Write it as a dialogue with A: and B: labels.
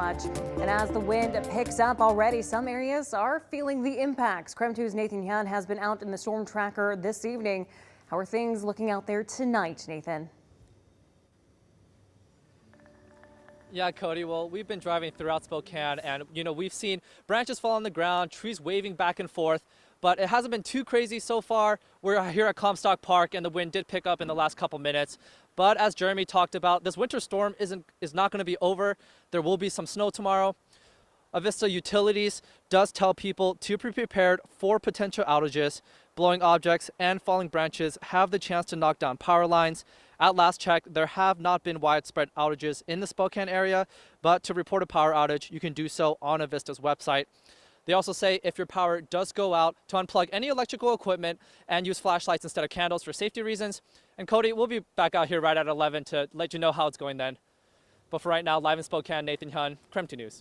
A: much. And as the wind picks up already, some areas are feeling the impacts. KREM 2's Nathan Hyun has been out in the storm tracker this evening. How are things looking out there tonight, Nathan?
B: Yeah, Cody, well, we've been driving throughout Spokane and, we've seen branches fall on the ground, trees waving back and forth, but it hasn't been too crazy so far. We're here at Comstock Park and the wind did pick up in the last couple minutes. But as Jeremy talked about, this winter storm is not going to be over. There will be some snow tomorrow. Avista Utilities does tell people to be prepared for potential outages. Blowing objects and falling branches have the chance to knock down power lines. At last check, there have not been widespread outages in the Spokane area, but to report a power outage, you can do so on Avista's website. They also say if your power does go out, to unplug any electrical equipment and use flashlights instead of candles for safety reasons. And Cody, we'll be back out here right at 11 to let you know how it's going then. But for right now, live in Spokane, Nathan Hyun, KREM 2 News.